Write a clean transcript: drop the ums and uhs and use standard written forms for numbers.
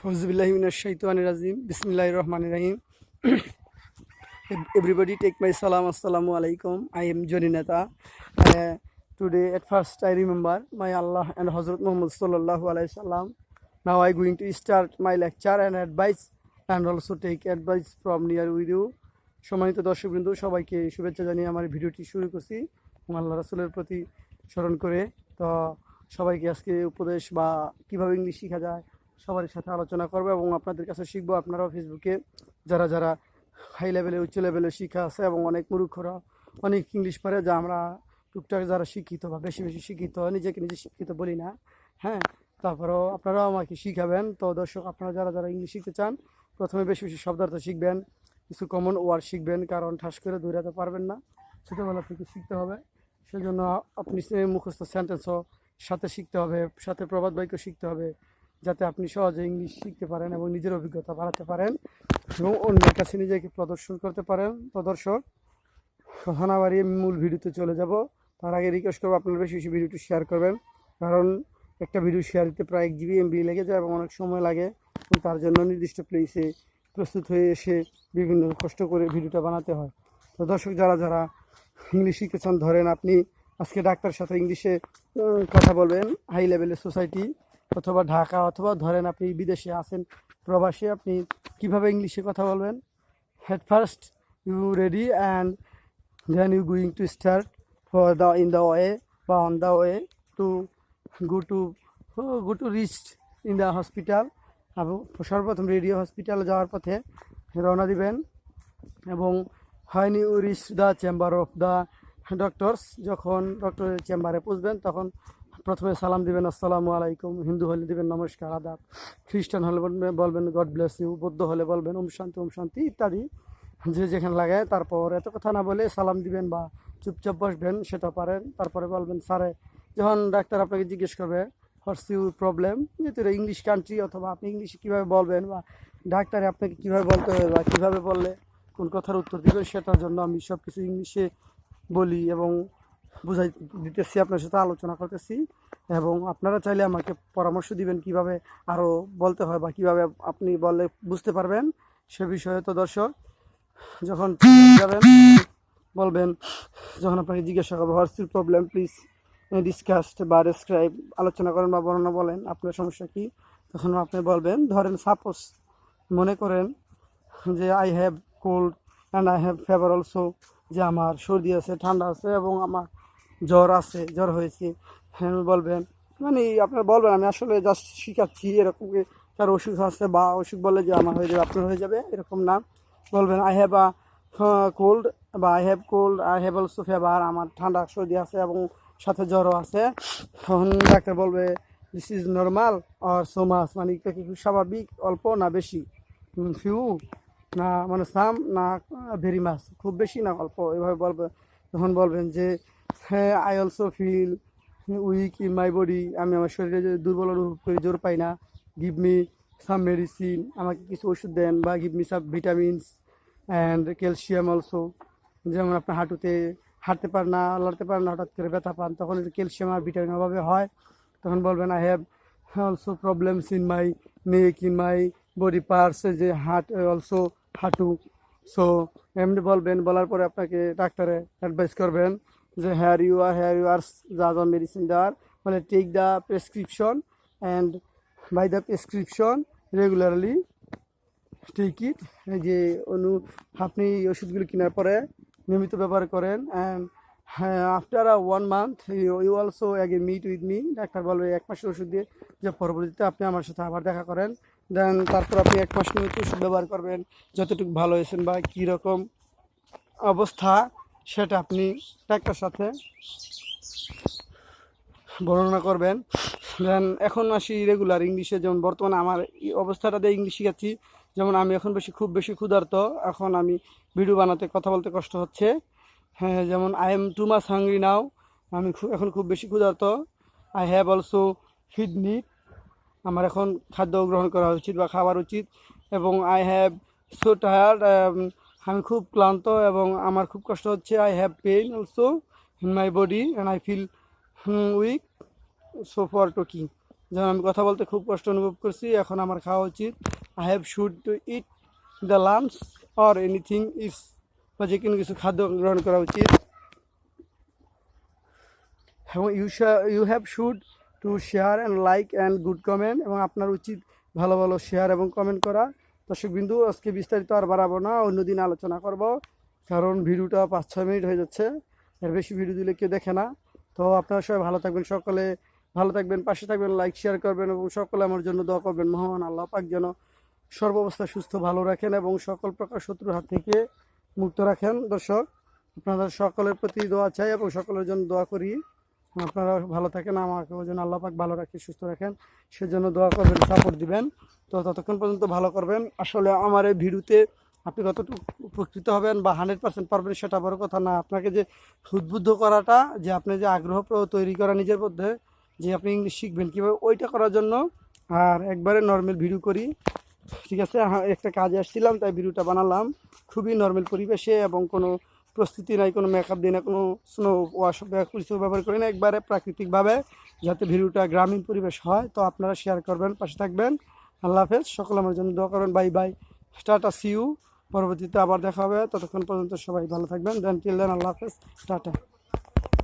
Auzubillahiminash-shaytanir-rajeem. Bismillahir-rahmanir-rahim. Everybody take my salam. Assalamu alaikum. I am Johnny Neta. Today at first I remember my Allah and Hazrat Muhammad sallallahu alaihi wasallam. Now I going to start my lecture and advice and also take advice from near with you. সম্মানিত দর্শকবৃন্দ সবাইকে শুভেচ্ছা জানিয়ে আমার ভিডিওটি শুরু করছি আল্লাহ রাসূলের প্রতি স্মরণ করে। তো সবাইকে আজকে উপদেশ বা কিভাবে ইংলিশ শেখা যায় সবার সাথে আলোচনা করব এবং আপনাদের কাছে শিখবো। আপনারাও ফেসবুকে যারা যারা হাই লেভেলে উচ্চ লেভেলে শিক্ষা আছে এবং অনেক মূর্খরা অনেক ইংলিশ পারে, যা আমরা টুকটাক যারা শিক্ষিত বা বেশি বেশি শিক্ষিত, নিজেকে নিজে শিক্ষিত বলি না, হ্যাঁ, তারপরেও আপনারাও আমাকে শিখাবেন। তো দর্শক, আপনারা যারা যারা ইংলিশ শিখতে চান প্রথমে বেশি বেশি শব্দার্থ শিখবেন, কিছু কমন ওয়ার্ড শিখবেন, কারণ ঠাস করে দৌড়াতে পারবেন না, ছোটোবেলা থেকে শিখতে হবে। সেজন্য আপনি মুখস্থ সেন্টেন্সও সাথে শিখতে হবে, সাথে প্রবাদ বাক্য শিখতে হবে, যাতে আপনি সহজে ইংলিশ শিখতে পারেন এবং নিজের অভিজ্ঞতা বাড়াতে পারেন এবং অন্যের কাছে নিজেকে প্রদর্শন করতে পারেন। তো দর্শক, কথা না বাড়িয়ে মূল ভিডিওতে চলে যাব। তার আগে রিকোয়েস্ট করবো আপনারা বেশি বেশি ভিডিওটি শেয়ার করবেন, কারণ একটা ভিডিও শেয়ার দিতে প্রায় 1 GB MB লেগে যায় এবং অনেক সময় লাগে। তার জন্য নির্দিষ্ট প্লেসে প্রস্তুত হয়ে এসে বিভিন্ন কষ্ট করে ভিডিওটা বানাতে হয়। তো দর্শক, যারা যারা ইংলিশ শিখতে চান, ধরেন আপনি আজকে ডাক্তারের সাথে ইংলিশে কথা বলবেন, হাই লেভেলের সোসাইটি অথবা ঢাকা, অথবা ধরেন আপনি বিদেশে আছেন, প্রবাসী, আপনি কিভাবে ইংলিশে কথা বলবেন। At first you ready and then you going to start for the in the way বা on the way to go to reach in the hospital. সর্বপ্রথম রেডিও হসপিটালে যাওয়ার পথে রওনা দিবেন এবং when you reach the chamber of the doctors, যখন ডক্টরের চেম্বারে পৌঁছবেন তখন প্রথমে সালাম দিবেন আসসালামু আলাইকুম, হিন্দু হলে দিবেন নমস্কার আদাব, খ্রিস্টান হলে বলবেন গড ব্লেস ইউ, বৌদ্ধ হলে বলবেন ওম শান্তি ইত্যাদি, যে যেখানে লাগে। তারপর এত কথা না বলে সালাম দিবেন বা চুপচাপ বসবেন, সেটা পারেন। তারপরে বলবেন স্যারে, যখন ডাক্তার আপনাকে জিজ্ঞেস করবে হোয়াটস ইউর প্রবলেম, যেহেতু এটা ইংলিশ কান্ট্রি, অথবা আপনি ইংলিশে কীভাবে বলবেন বা ডাক্তারে আপনাকে কীভাবে বলতে হবে বা কীভাবে বললে কোন কথার উত্তর দেবেন, সেটার জন্য আমি সব কিছু ইংলিশে বলি এবং বুঝাই দিতেছি, আপনার সাথে আলোচনা করতেছি। এবং আপনারা চাইলে আমাকে পরামর্শ দিবেন কিভাবে আরও বলতে হয় বা কিভাবে আপনি বললে বুঝতে পারবেন সে বিষয়ে। তো দর্শক, যখন যাবেন বলবেন, যখন আপনাকে জিজ্ঞাসা করবো what's your problem please discussed বা ডেসক্রাইব, আলোচনা করেন বা বর্ণনা বলেন আপনার সমস্যা কী, তখন আপনি বলবেন, ধরেন সাপোজ মনে করেন যে I have cold and I have fever also, যে আমার সর্দি আছে, ঠান্ডা আছে এবং আমার জ্বর হয়েছে। হ্যাঁ বলবেন, মানে আপনারা বলবেন আমি আসলে জাস্ট শিখাচ্ছি, এরকম কারো অসুখ আছে বা অসুখ বললে যে আমার হয়ে যাবে আপনার হয়ে যাবে এরকম না। বলবেন আই হ্যাভ আ কোল্ড বা আই হ্যাভ অলসো ফিভার, আমার ঠান্ডা সর্দি আছে এবং সাথে জ্বরও আছে। তখন ডাক্তার বলবে this is normal or so much, মানে এটা কি স্বাভাবিক, অল্প না বেশি, ফিউ না মানে সাম না ভেরি মাস, খুব বেশি না অল্প, এভাবে বলবে। তখন বলবেন যে হ্যাঁ I also feel weak in my body, আমি আমার শরীরে দুর্বল অনুভব করি, জোর পাই না। গিভ মি সাম মেডিসিন, আমাকে কিছু ওষুধ দেন, বা give me some vitamins and calcium also, যেমন আপনার হাঁটুতে হাঁটতে পারেন না, লড়তে পারেন না, হঠাৎ করে ব্যথা পান, তখন ক্যালসিয়াম আর ভিটামিন অভাবে হয়। তখন বলবেন I have also problems in my neck, in my body parts, যে অলসো হাঁটু। সো এমনি বলবেন, বলার পরে আপনাকে ডাক্তারে অ্যাডভাইস করবেন যে হেয়ার ইউ আর যা যা মেডিসিন দেওয়ার, মানে take the prescription and buy the prescription regularly take it, যে আপনি ওষুধগুলো কেনার পরে নিয়মিত ব্যবহার করেন। And after 1 month you also again meet with me, doctor বলবে 1 মাসের ওষুধ দিয়ে যে পরবর্তীতে আপনি আমার সাথে আবার দেখা করেন। দেন তারপর আপনি 1 মাস নিয়মিত ওষুধ ব্যবহার করবেন, যতটুকু ভালো হয়েছেন বা কীরকম অবস্থা সেটা আপনি ডাক্তার সাথে বর্ণনা করবেন। দেন এখন আসি রেগুলার ইংলিশে, যেমন বর্তমানে আমার এই অবস্থাটাতে ইংলিশ শিখাচ্ছি। যেমন আমি এখন খুব বেশি ক্ষুধার্ত, এখন আমি ভিডিও বানাতে কথা বলতে কষ্ট হচ্ছে। হ্যাঁ, যেমন I am too much hungry now, আমি এখন খুব বেশি ক্ষুধার্ত। I have also feed need, আমার এখন খাদ্য গ্রহণ করা উচিত বা খাবার উচিত। এবং আই হ্যাভ সো টায়ার্ড, আমি খুব ক্লান্ত এবং আমার খুব কষ্ট হচ্ছে। I have pain also in my body and I feel weak so for talking, যেমন আমি কথা বলতে খুব কষ্ট অনুভব করছি, এখন আমার খাওয়া উচিত। I have should to eat the lunch or anything else, বা যে কোনো কিছু খাদ্য গ্রহণ করা উচিত। এবং you have should to share and like and good comment, এবং আপনার উচিত ভালো ভালো শেয়ার এবং কমেন্ট করা। দর্শক বিন্দু, আজকে বিস্তারিত আর বাড়াবো না, অন্যদিন আলোচনা করব, কারণ ভিডিওটা 5-6 মিনিট হয়ে যাচ্ছে, এর বেশি ভিডিও দিলে কেউ দেখে না। তো আপনারা সবাই ভালো থাকবেন, সকলে ভালো থাকবেন, পাশে থাকবেন, লাইক শেয়ার করবেন এবং সকলে আমার জন্য দোয়া করবেন। মহান আল্লাহ পাক যেন সর্বাবস্থা সুস্থ ভালো রাখেন এবং সকল প্রকার শত্রুর হাত থেকে মুক্ত রাখেন। দর্শক, আপনাদের সকলের প্রতি দোয়া চাই এবং সকলের জন্য দোয়া করি। আপনারা ভালো থাকেন, আমাকেও যেন আল্লাহ পাক ভালো রাখে, সুস্থ রাখেন, সেজন্য দোয়া করবেন, সাপোর্ট দিবেন। তো ততক্ষণ পর্যন্ত ভালো করবেন। আসলে আমার এই ভিডিওতে আপনি কতটুকু উপকৃত হবেন বা 100% পারবেন সেটা বড় কথা না, আপনাকে যে উদ্বুদ্ধ করাটা, যে আপনি যে আগ্রহ তৈরি করা নিজের মধ্যে, যে আপনি ইংলিশ শিখবেন কীভাবে, ওইটা করার জন্য। আর একবারে নর্মাল ভিডিও করি, ঠিক আছে। একটা কাজে আসছিলাম তাই ভিডিওটা বানালাম, খুবই নর্মাল পরিবেশে এবং কোনো প্রস্তুতি নাই, কোনো মেকআপ দিই না, কোনো স্নো ওয়াশ কিছু ব্যবহার করি না, একবারে প্রাকৃতিকভাবে, যাতে ভিডিওটা গ্রামীণ পরিবেশ হয়। তো আপনারা শেয়ার করবেন, পাশে থাকবেন। আল্লাহ হাফেজ, সকলে আমার জন্য দোয়া করবেন। Bye bye, tata, see you. পরবর্তীতে আবার দেখা হবে, ততক্ষণ পর্যন্ত সবাই ভালো থাকবেন। দেন টিল দেন, আল্লাহ হাফেজ, টাটা।